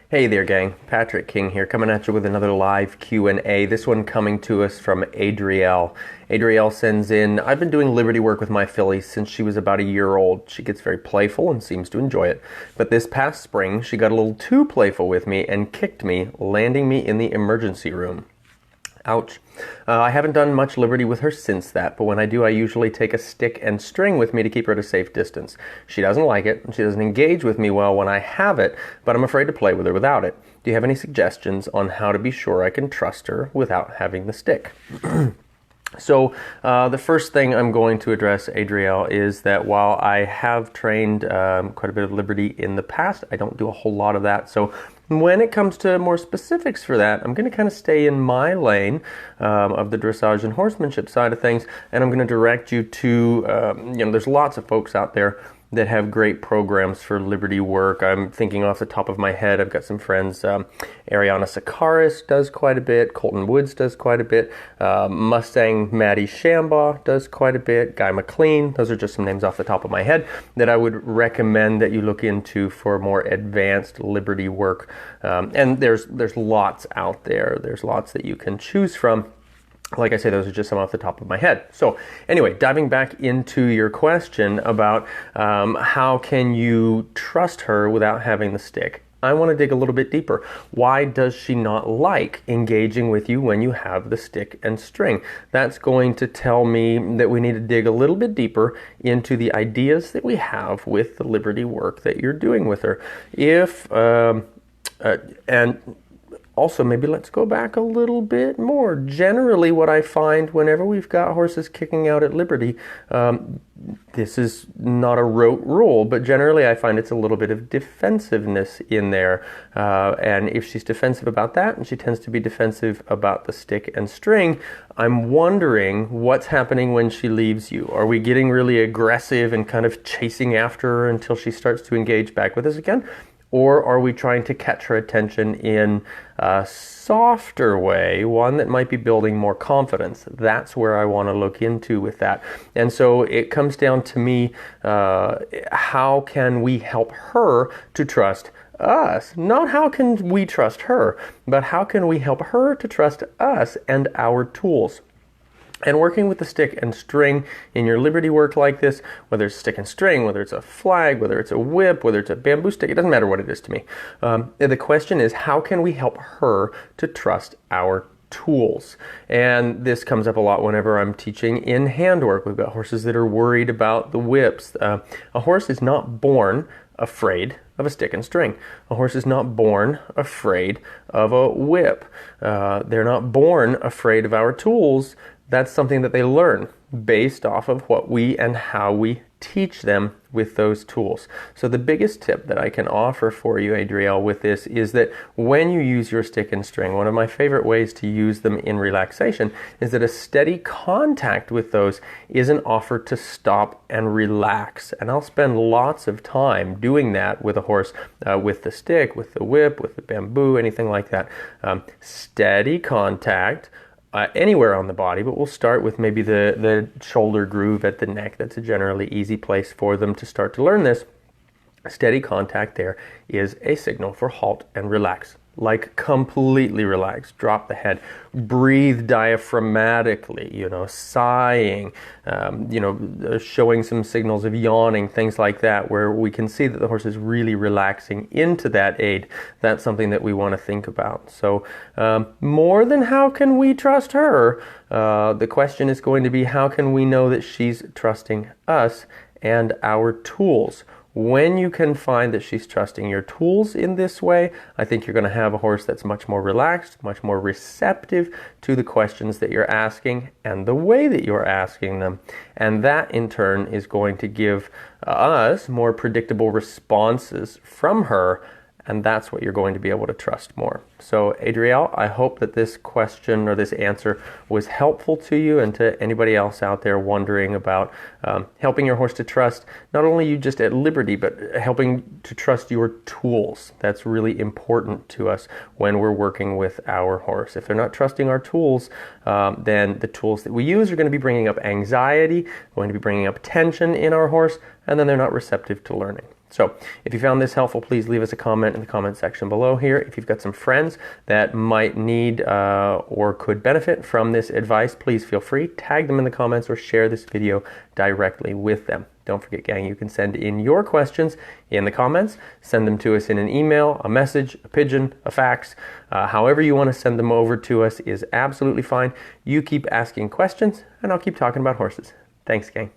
Hey there, gang. Patrick King here, coming at you with another live Q&A. This one coming to us from Adrielle. Adrielle sends in, I've been doing Liberty work with my filly since she was about a year old. She gets very playful and seems to enjoy it. But this past spring, she got a little too playful with me and kicked me, landing me in the emergency room. Ouch. I haven't done much Liberty with her since that, but when I do, I usually take a stick and string with me to keep her at a safe distance. She doesn't like it, and she doesn't engage with me well when I have it, but I'm afraid to play with her without it. Do you have any suggestions on how to be sure I can trust her without having the stick? So the first thing I'm going to address, Adrielle, is that while I have trained quite a bit of Liberty in the past, I don't do a whole lot of that. So when it comes to more specifics for that, I'm going to kind of stay in my lane of the dressage and horsemanship side of things, and I'm going to direct you to, there's lots of folks out there that have great programs for Liberty work. I'm thinking off the top of my head, I've got some friends, Ariana Sakaris does quite a bit, Colton Woods does quite a bit, Mustang Maddie Shambaugh does quite a bit, Guy McLean, those are just some names off the top of my head that I would recommend that you look into for more advanced Liberty work. And there's lots out there, there's lots that you can choose from. Like I say, those are just some off the top of my head. So anyway, diving back into your question about how can you trust her without having the stick, I want to dig a little bit deeper. Why does she not like engaging with you when you have the stick and string? That's going to tell me that we need to dig a little bit deeper into the ideas that we have with the Liberty work that you're doing with her. And also, maybe let's go back a little bit more. Generally, what I find whenever we've got horses kicking out at Liberty, this is not a rote rule, but generally I find it's a little bit of defensiveness in there. And if she's defensive about that, and she tends to be defensive about the stick and string, I'm wondering what's happening when she leaves you. Are we getting really aggressive and kind of chasing after her until she starts to engage back with us again? Or are we trying to catch her attention in a softer way, one that might be building more confidence? That's where I want to look into with that. And so it comes down to me, how can we help her to trust us? Not how can we trust her, but how can we help her to trust us and our tools? And working with the stick and string in your Liberty work like this, whether it's stick and string, whether it's a flag, whether it's a whip, whether it's a bamboo stick, it doesn't matter what it is to me. The question is, how can we help her to trust our tools? And this comes up a lot whenever I'm teaching in handwork. We've got horses that are worried about the whips. A horse is not born afraid of a stick and string. A horse is not born afraid of a whip. They're not born afraid of our tools. That's something that they learn based off of what we and how we teach them with those tools. So the biggest tip that I can offer for you, Adrielle, with this is that when you use your stick and string, one of my favorite ways to use them in relaxation is that a steady contact with those is an offer to stop and relax. And I'll spend lots of time doing that with a horse, with the stick, with the whip, with the bamboo, anything like that. Steady contact, anywhere on the body, but we'll start with maybe the shoulder groove at the neck. That's a generally easy place for them to start to learn this. Steady contact there is a signal for halt and relax. Like completely relax, drop the head, breathe diaphragmatically, sighing, showing some signals of yawning, things like that, where we can see that the horse is really relaxing into that aid. That's something that we want to think about. So more than how can we trust her, the question is going to be, how can we know that she's trusting us and our tools? When you can find that she's trusting your tools in this way, I think you're going to have a horse that's much more relaxed, much more receptive to the questions that you're asking and the way that you're asking them. And that in turn is going to give us more predictable responses from her, and that's what you're going to be able to trust more. So Adrielle, I hope that this question or this answer was helpful to you and to anybody else out there wondering about helping your horse to trust not only you just at Liberty, but helping to trust your tools. That's really important to us when we're working with our horse. If they're not trusting our tools, then the tools that we use are going to be bringing up anxiety, going to be bringing up tension in our horse, and then they're not receptive to learning. So if you found this helpful, please leave us a comment in the comment section below here. If you've got some friends that might need or could benefit from this advice, please feel free, tag them in the comments or share this video directly with them. Don't forget, gang, you can send in your questions in the comments. Send them to us in an email, a message, a pigeon, a fax. However you want to send them over to us is absolutely fine. You keep asking questions and I'll keep talking about horses. Thanks, gang.